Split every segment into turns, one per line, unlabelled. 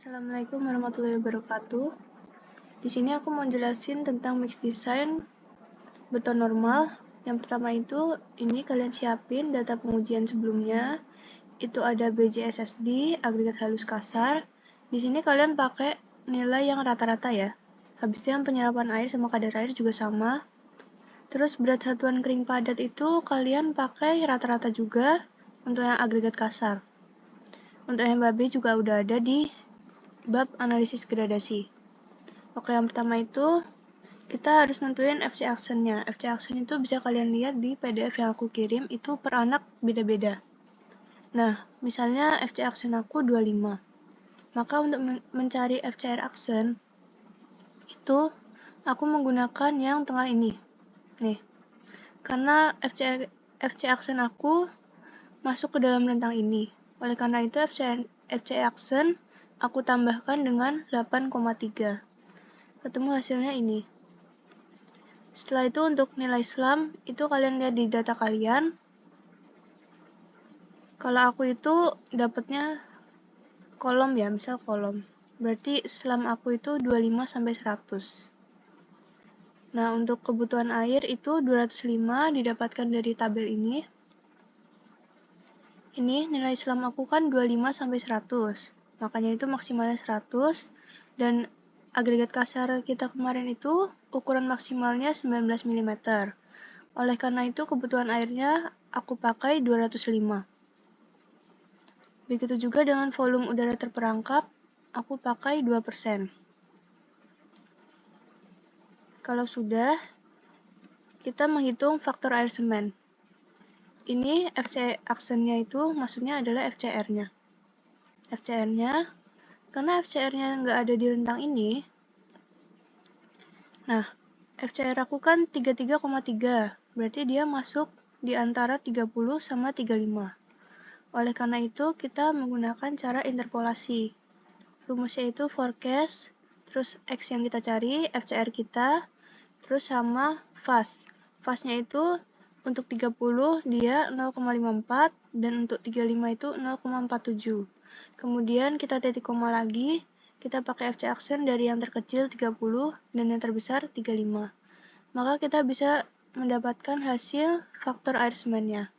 Assalamualaikum warahmatullahi wabarakatuh. Di sini aku mau jelasin tentang mix design beton normal. Yang pertama itu, ini kalian siapin data pengujian sebelumnya. Itu ada BJSSD, agregat halus kasar. Di sini kalian pakai nilai yang rata-rata ya. Habis itu yang penyerapan air sama kadar air juga sama. Terus berat satuan kering padat itu kalian pakai rata-rata juga untuk yang agregat kasar. Untuk yang MHB juga udah ada di bab analisis gradasi. Oke, yang pertama itu kita harus nentuin FC action-nya. FC action itu bisa kalian lihat di PDF yang aku kirim, itu per anak beda-beda. Nah, misalnya FC action aku 25. Maka untuk mencari FCR action itu aku menggunakan yang tengah ini. Nih. Karena FC action aku masuk ke dalam rentang ini. Oleh karena itu FC action aku tambahkan dengan 8,3. Ketemu hasilnya ini. Setelah itu untuk nilai SLAM, itu kalian lihat di data kalian. Kalau aku itu dapatnya kolom ya, misal kolom. Berarti SLAM aku itu 25-100. Nah, untuk kebutuhan air itu 205 didapatkan dari tabel ini. Ini nilai SLAM aku kan 25-100. Makanya itu maksimalnya 100. Dan agregat kasar kita kemarin itu ukuran maksimalnya 19 mm. Oleh karena itu kebutuhan airnya aku pakai 205. Begitu juga dengan volume udara terperangkap, aku pakai 2%. Kalau sudah, kita menghitung faktor air semen. Ini FC action-nya itu maksudnya adalah FCR-nya. FCR-nya, karena FCR-nya nggak ada di rentang ini, nah, FCR aku kan 33,3, berarti dia masuk di antara 30 sama 35. Oleh karena itu, kita menggunakan cara interpolasi. Rumusnya itu forecast, terus X yang kita cari, FCR kita, terus sama fast. Fast-nya itu untuk 30 dia 0,54 dan untuk 35 itu 0,47. Kemudian kita titik koma lagi, kita pakai FC action dari yang terkecil 30 dan yang terbesar 35. Maka kita bisa mendapatkan hasil faktor air semennya.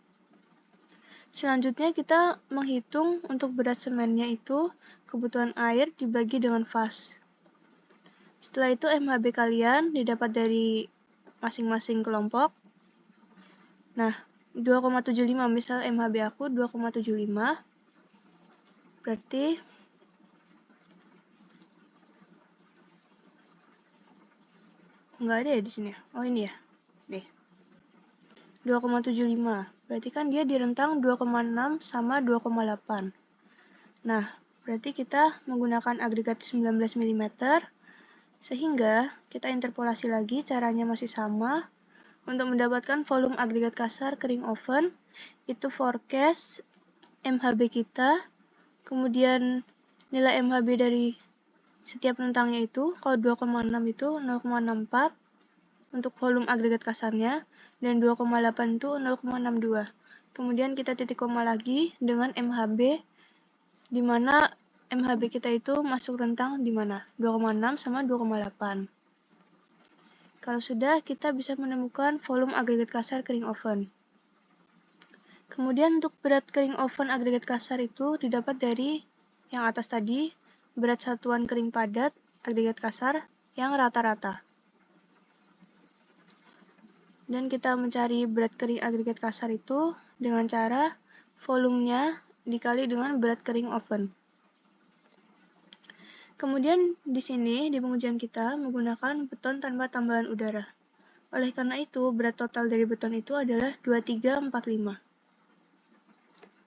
Selanjutnya kita menghitung untuk berat semennya itu kebutuhan air dibagi dengan fast. Setelah itu MHB kalian didapat dari masing-masing kelompok. Nah, 2,75 misal MHB aku 2,75. Berarti nggak ada ya di sini. Oh, ini ya. Nih. 2,75. Berarti kan dia di rentang 2,6 sama 2,8. Nah, berarti kita menggunakan agregat 19 mm. Sehingga kita interpolasi lagi, caranya masih sama. Untuk mendapatkan volume agregat kasar kering oven, itu forecast MHB kita, kemudian nilai MHB dari setiap rentangnya itu, kalau 2,6 itu 0,64 untuk volume agregat kasarnya, dan 2,8 itu 0,62. Kemudian kita titik koma lagi dengan MHB, di mana MHB kita itu masuk rentang di mana? 2,6 sama 2,8. Kalau sudah, kita bisa menemukan volume agregat kasar kering oven. Kemudian untuk berat kering oven agregat kasar itu didapat dari yang atas tadi, berat satuan kering padat agregat kasar yang rata-rata. Dan kita mencari berat kering agregat kasar itu dengan cara volumenya dikali dengan berat kering oven. Kemudian di sini di pengujian kita menggunakan beton tanpa tambahan udara. Oleh karena itu, berat total dari beton itu adalah 2345.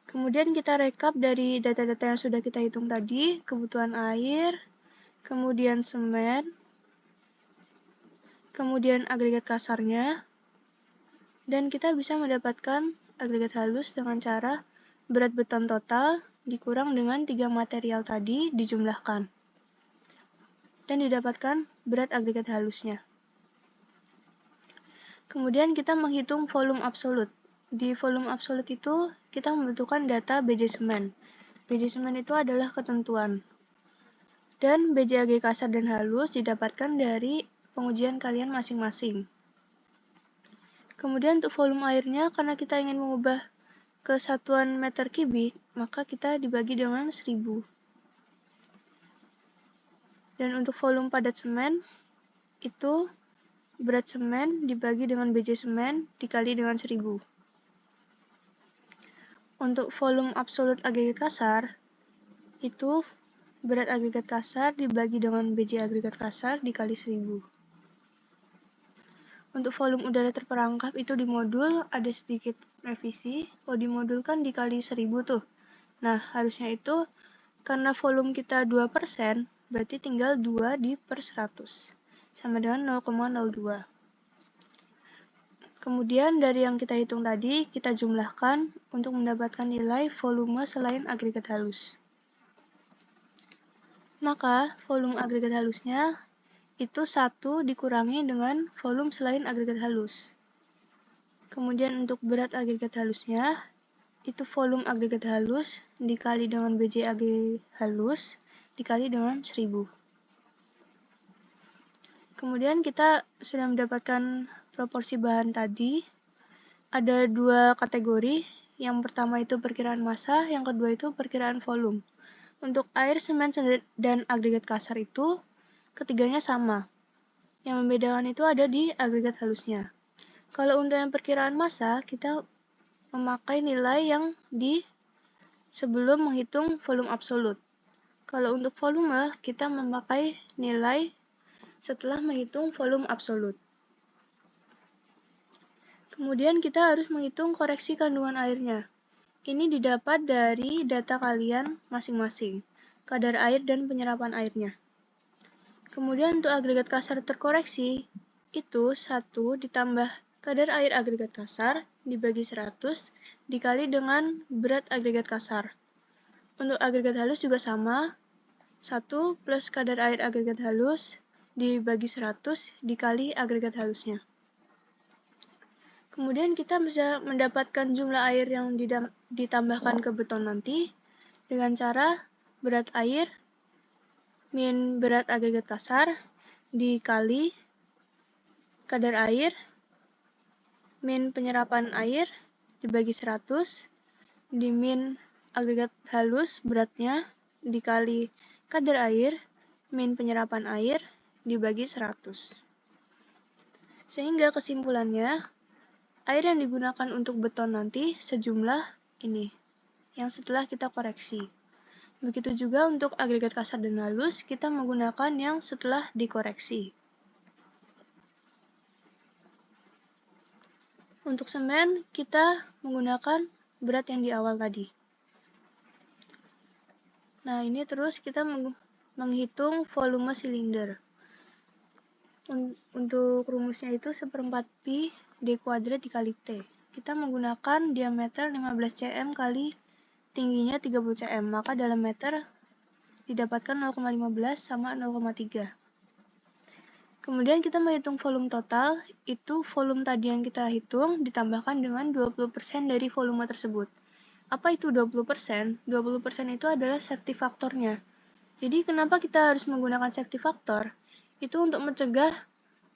Kemudian kita rekap dari data-data yang sudah kita hitung tadi, kebutuhan air, kemudian semen, kemudian agregat kasarnya, dan kita bisa mendapatkan agregat halus dengan cara berat beton total dikurang dengan 3 material tadi dijumlahkan. Dan didapatkan berat agregat halusnya. Kemudian kita menghitung volume absolut. Di volume absolut itu kita membutuhkan data BJ semen. BJ semen itu adalah ketentuan. Dan BJAG kasar dan halus didapatkan dari pengujian kalian masing-masing. Kemudian untuk volume airnya, karena kita ingin mengubah ke satuan meter kubik, maka kita dibagi dengan 1000. Dan untuk volume padat semen, itu berat semen dibagi dengan BJ semen dikali dengan 1000. Untuk volume absolut agregat kasar, itu berat agregat kasar dibagi dengan BJ agregat kasar dikali 1000. Untuk volume udara terperangkap itu di modul ada sedikit revisi. Kalau di modul kan dikali 1000 tuh. Nah, harusnya itu karena volume kita 2%, berarti tinggal 2 di per 100. Sama dengan 0,02. Kemudian dari yang kita hitung tadi, kita jumlahkan untuk mendapatkan nilai volume selain agregat halus. Maka, volume agregat halusnya itu 1 dikurangi dengan volume selain agregat halus. Kemudian untuk berat agregat halusnya, itu volume agregat halus dikali dengan BJAG halus dikali dengan 1000. Kemudian kita sudah mendapatkan proporsi bahan tadi. Ada 2 kategori. Yang pertama itu perkiraan massa, yang kedua itu perkiraan volume. Untuk air, semen, dan agregat kasar itu ketiganya sama. Yang membedakan itu ada di agregat halusnya. Kalau untuk yang perkiraan massa, kita memakai nilai yang di sebelum menghitung volume absolut. Kalau untuk volume, kita memakai nilai setelah menghitung volume absolut. Kemudian kita harus menghitung koreksi kandungan airnya. Ini didapat dari data kalian masing-masing, kadar air dan penyerapan airnya. Kemudian untuk agregat kasar terkoreksi, itu 1 ditambah kadar air agregat kasar dibagi 100 dikali dengan berat agregat kasar. Untuk agregat halus juga sama, 1 plus kadar air agregat halus dibagi 100 dikali agregat halusnya. Kemudian kita bisa mendapatkan jumlah air yang ditambahkan ke beton nanti dengan cara berat air min berat agregat kasar dikali kadar air min penyerapan air dibagi 100 dimin agregat halus beratnya dikali kadar air min penyerapan air dibagi 100. Sehingga kesimpulannya, air yang digunakan untuk beton nanti sejumlah ini, yang setelah kita koreksi. Begitu juga untuk agregat kasar dan halus, kita menggunakan yang setelah dikoreksi. Untuk semen, kita menggunakan berat yang di awal tadi. Nah, ini terus kita menghitung volume silinder. Untuk rumusnya itu 1/4 pi D kuadrat dikali T. Kita menggunakan diameter 15 cm kali tingginya 30 cm, maka dalam meter didapatkan 0,15 sama 0,3. Kemudian kita menghitung volume total, itu volume tadi yang kita hitung ditambahkan dengan 20% dari volume tersebut. Apa itu 20%? 20% itu adalah safety faktornya. Jadi kenapa kita harus menggunakan safety factor? Itu untuk mencegah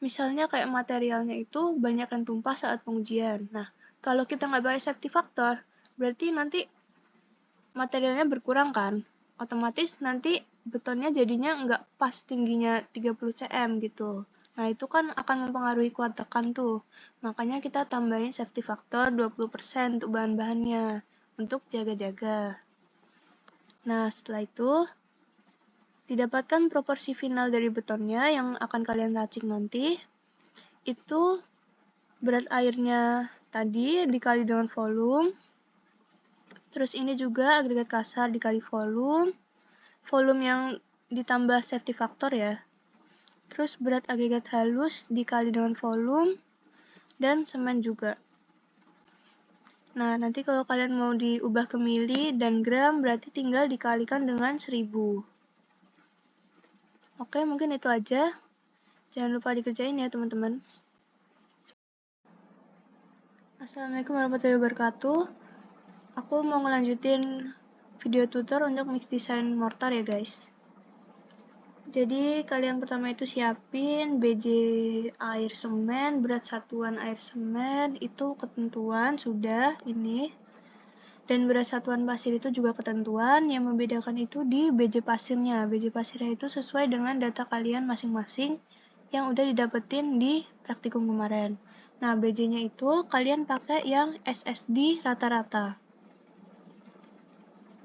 misalnya kayak materialnya itu banyak yang tumpah saat pengujian. Nah, kalau kita nggak pakai safety factor, berarti nanti materialnya berkurang kan? Otomatis nanti betonnya jadinya nggak pas tingginya 30 cm gitu. Nah, itu kan akan mempengaruhi kuat tekan tuh. Makanya kita tambahin safety factor 20% untuk bahan-bahannya, untuk jaga-jaga. Nah, setelah itu, didapatkan proporsi final dari betonnya yang akan kalian racik nanti. Itu berat airnya tadi dikali dengan volume. Terus ini juga agregat kasar dikali volume. Volume yang ditambah safety factor ya. Terus berat agregat halus dikali dengan volume. Dan semen juga. Nah, nanti kalau kalian mau diubah ke mili dan gram, berarti tinggal dikalikan dengan 1000. Oke, mungkin itu aja. Jangan lupa dikerjain ya, teman-teman. Assalamualaikum warahmatullahi wabarakatuh. Aku mau ngelanjutin video tutor untuk mix design mortar ya, guys. Jadi kalian pertama itu siapin BJ air semen, berat satuan air semen, itu ketentuan sudah ini. Dan berat satuan pasir itu juga ketentuan, yang membedakan itu di BJ pasirnya. BJ pasirnya itu sesuai dengan data kalian masing-masing yang udah didapetin di praktikum kemarin. Nah, BJ-nya itu kalian pakai yang SSD rata-rata.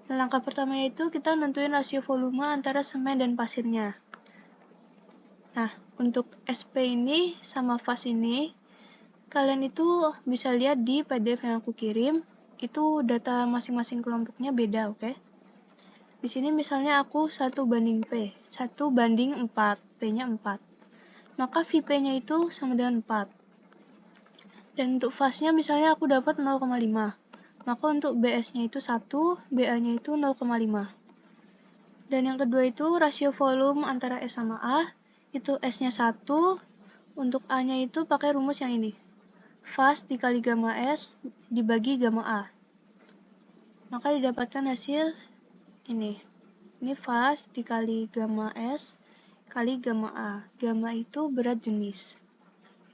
Nah, langkah pertamanya itu kita nentuin rasio volume antara semen dan pasirnya. Nah, untuk SP ini sama fast ini, kalian itu bisa lihat di PDF yang aku kirim, itu data masing-masing kelompoknya beda, oke? Di sini misalnya aku 1:P, 1:4, P-nya 4. Maka VP-nya itu sama dengan 4. Dan untuk fast-nya misalnya aku dapat 0,5. Maka untuk BS-nya itu 1, BA-nya itu 0,5. Dan yang kedua itu rasio volume antara S sama A, itu S-nya 1, untuk A-nya itu pakai rumus yang ini. Fast dikali gamma S dibagi gamma A. Maka didapatkan hasil ini. Ini fast dikali gamma S kali gamma A. Gamma itu berat jenis.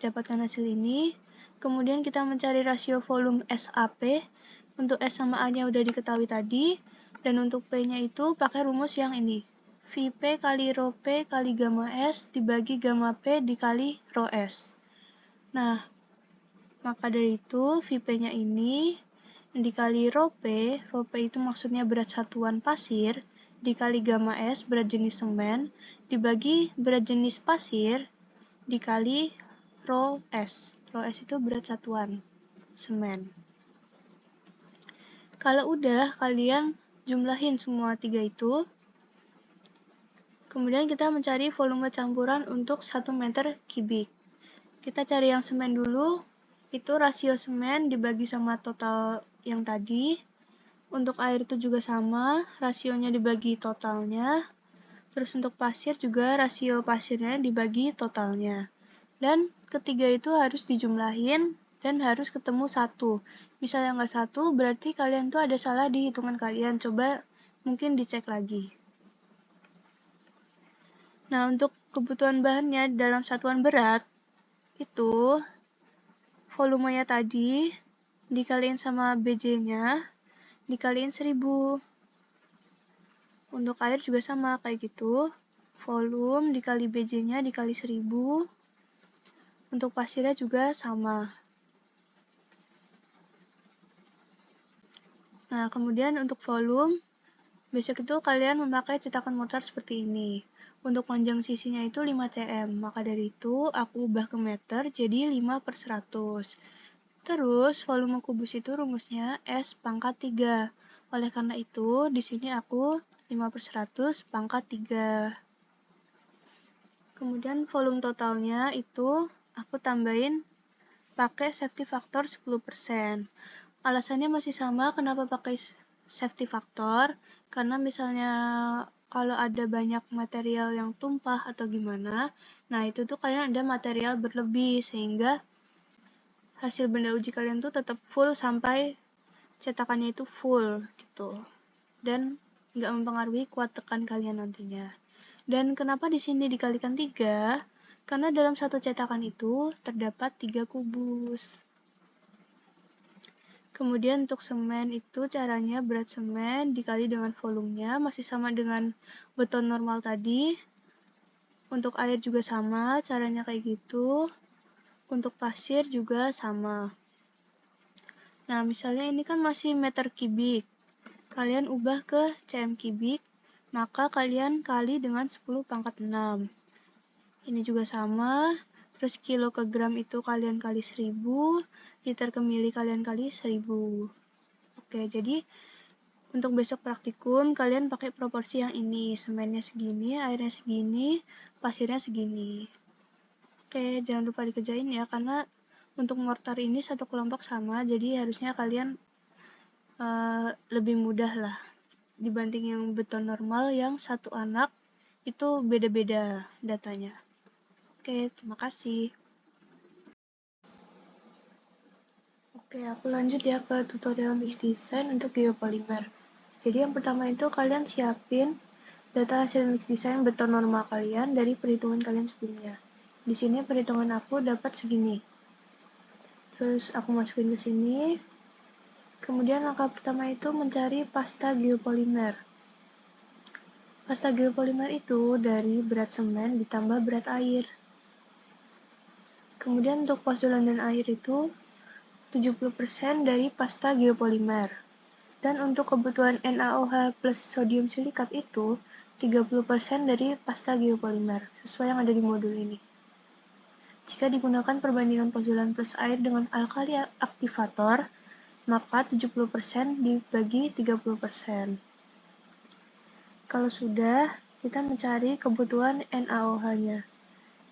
Didapatkan hasil ini. Kemudian kita mencari rasio volume SAP. Untuk S sama A-nya udah diketahui tadi. Dan untuk P-nya itu pakai rumus yang ini. VP kali rho P kali gamma S dibagi gamma P dikali rho S. Nah, maka dari itu VP-nya ini dikali rho P itu maksudnya berat satuan pasir, dikali gamma S berat jenis semen, dibagi berat jenis pasir, dikali rho S. Rho S itu berat satuan semen. Kalau udah, kalian jumlahin semua tiga itu. Kemudian kita mencari volume campuran untuk 1 meter kubik. Kita cari yang semen dulu. Itu rasio semen dibagi sama total yang tadi. Untuk air itu juga sama, rasionya dibagi totalnya. Terus untuk pasir juga rasio pasirnya dibagi totalnya. Dan ketiga itu harus dijumlahin dan harus ketemu 1. Misalnya nggak 1, berarti kalian tuh ada salah di hitungan kalian. Coba mungkin dicek lagi. Nah, untuk kebutuhan bahannya dalam satuan berat, itu volumenya tadi dikaliin sama BJ-nya, dikaliin 1000. Untuk air juga sama kayak gitu. Volume dikali BJ-nya dikali 1000. Untuk pasirnya juga sama. Nah, kemudian untuk volume, besok itu kalian memakai cetakan mortar seperti ini. Untuk panjang sisinya itu 5 cm, maka dari itu aku ubah ke meter jadi 5/100. Terus volume kubus itu rumusnya S pangkat 3. Oleh karena itu, di sini aku 5/100 pangkat 3. Kemudian volume totalnya itu aku tambahin pakai safety factor 10%. Alasannya masih sama kenapa pakai safety factor, karena misalnya kalau ada banyak material yang tumpah atau gimana, nah itu tuh kalian ada material berlebih sehingga hasil benda uji kalian tuh tetap full sampai cetakannya itu full gitu. Dan nggak mempengaruhi kuat tekan kalian nantinya. Dan kenapa di sini dikalikan 3? Karena dalam satu cetakan itu terdapat 3 kubus. Kemudian untuk semen itu caranya berat semen dikali dengan volumenya masih sama dengan beton normal tadi. Untuk air juga sama, caranya kayak gitu. Untuk pasir juga sama. Nah, misalnya ini kan masih meter kubik. Kalian ubah ke cm kubik, maka kalian kali dengan 10⁻⁶. Ini juga sama. Terus kilo ke gram itu kalian kali 1000, liter ke mili kalian kali 1000. Oke, jadi untuk besok praktikum kalian pakai proporsi yang ini. Semennya segini, airnya segini, pasirnya segini. Oke, jangan lupa dikerjain ya, karena untuk mortar ini satu kelompok sama, jadi harusnya kalian lebih mudah lah dibanding yang beton normal yang satu anak itu beda-beda datanya. Oke, terima kasih. Oke, aku lanjut ya ke tutorial mix design untuk geopolimer. Jadi yang pertama itu kalian siapin data hasil mix design beton normal kalian dari perhitungan kalian sebelumnya. Di sini perhitungan aku dapat segini. Terus aku masukin ke sini. Kemudian langkah pertama itu mencari pasta geopolimer. Pasta geopolimer itu dari berat semen ditambah berat air. Kemudian untuk postulan dan air itu 70% dari pasta geopolimer. Dan untuk kebutuhan NaOH plus sodium silikat itu 30% dari pasta geopolimer, sesuai yang ada di modul ini. Jika digunakan perbandingan postulan plus air dengan alkali aktivator, maka 70% dibagi 30%. Kalau sudah, kita mencari kebutuhan NaOH-nya.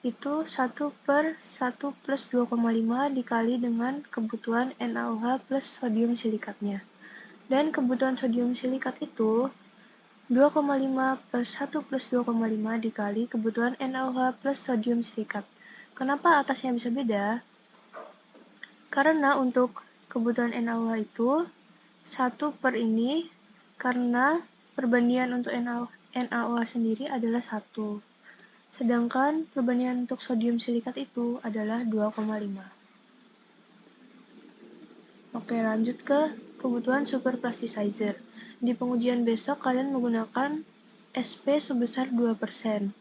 Itu 1 per 1 plus 2,5 dikali dengan kebutuhan NaOH plus sodium silikatnya. Dan kebutuhan sodium silikat itu 2,5 per 1 plus 2,5 dikali kebutuhan NaOH plus sodium silikat. Kenapa atasnya bisa beda? Karena untuk kebutuhan NaOH itu 1 per ini, karena perbandingan untuk NaOH sendiri adalah 1. Sedangkan perbandingan untuk sodium silikat itu adalah 2,5. Oke, lanjut ke kebutuhan super plasticizer. Di pengujian besok kalian menggunakan SP sebesar 2%.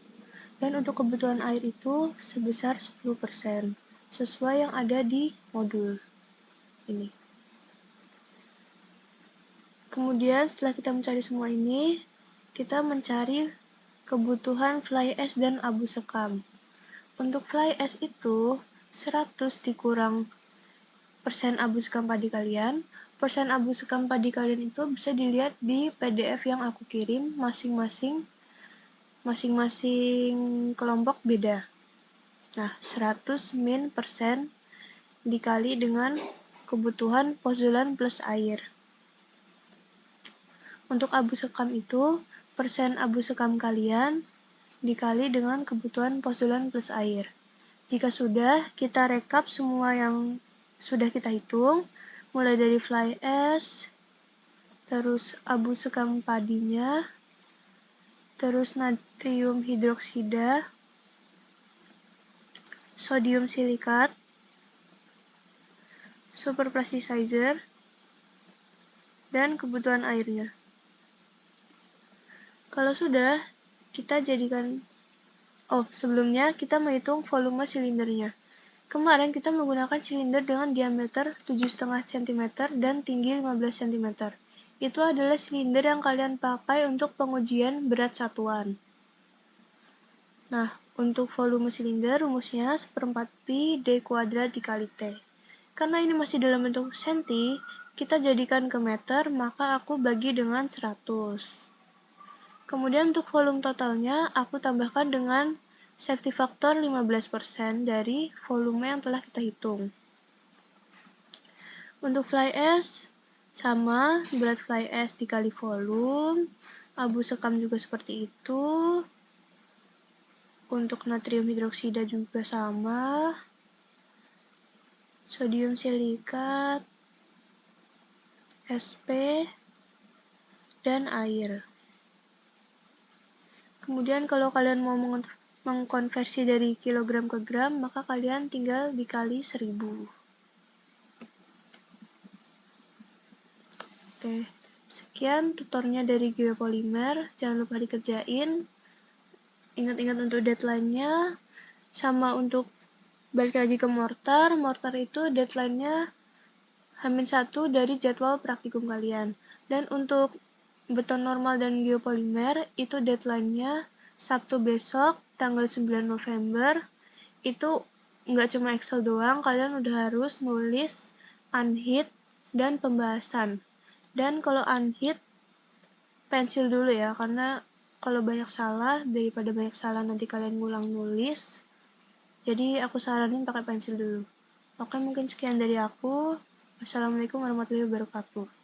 Dan untuk kebutuhan air itu sebesar 10%. Sesuai yang ada di modul ini. Kemudian setelah kita mencari semua ini, kita mencari kebutuhan fly ash dan abu sekam. Untuk fly ash itu 100 dikurang persen abu sekam padi kalian. Persen abu sekam padi kalian itu bisa dilihat di PDF yang aku kirim, masing-masing kelompok beda. Nah, 100 min persen dikali dengan kebutuhan postulan plus air. Untuk abu sekam itu, persen abu sekam kalian dikali dengan kebutuhan postulan plus air. Jika sudah, kita rekap semua yang sudah kita hitung, mulai dari fly ash, terus abu sekam padinya, terus natrium hidroksida, sodium silikat, super plasticizer, dan kebutuhan airnya. Kalau sudah, kita jadikan sebelumnya kita menghitung volume silindernya. Kemarin kita menggunakan silinder dengan diameter 7,5 cm dan tinggi 15 cm. Itu adalah silinder yang kalian pakai untuk pengujian berat satuan. Nah, untuk volume silinder rumusnya 1/4 pi d kuadrat dikali t. Karena ini masih dalam bentuk senti, kita jadikan ke meter, maka aku bagi dengan 100. Kemudian untuk volume totalnya, aku tambahkan dengan safety factor 15% dari volume yang telah kita hitung. Untuk fly ash, sama, berat fly ash dikali volume, abu sekam juga seperti itu. Untuk natrium hidroksida juga sama, sodium silikat, SP, dan air. Kemudian kalau kalian mau mengkonversi dari kilogram ke gram, maka kalian tinggal dikali 1000. Oke, sekian tutornya dari geopolimer. Jangan lupa dikerjain. Ingat-ingat untuk deadline-nya. Sama untuk balik lagi ke mortar. Mortar itu deadline-nya H-1 dari jadwal praktikum kalian. Dan untuk beton normal dan geopolimer, itu deadline-nya Sabtu besok, tanggal 9 November. Itu nggak cuma Excel doang, kalian udah harus nulis unhit dan pembahasan. Dan kalau unhit, pensil dulu ya, karena kalau banyak salah, daripada banyak salah nanti kalian ngulang nulis. Jadi aku saranin pakai pensil dulu. Oke, mungkin sekian dari aku. Wassalamualaikum warahmatullahi wabarakatuh.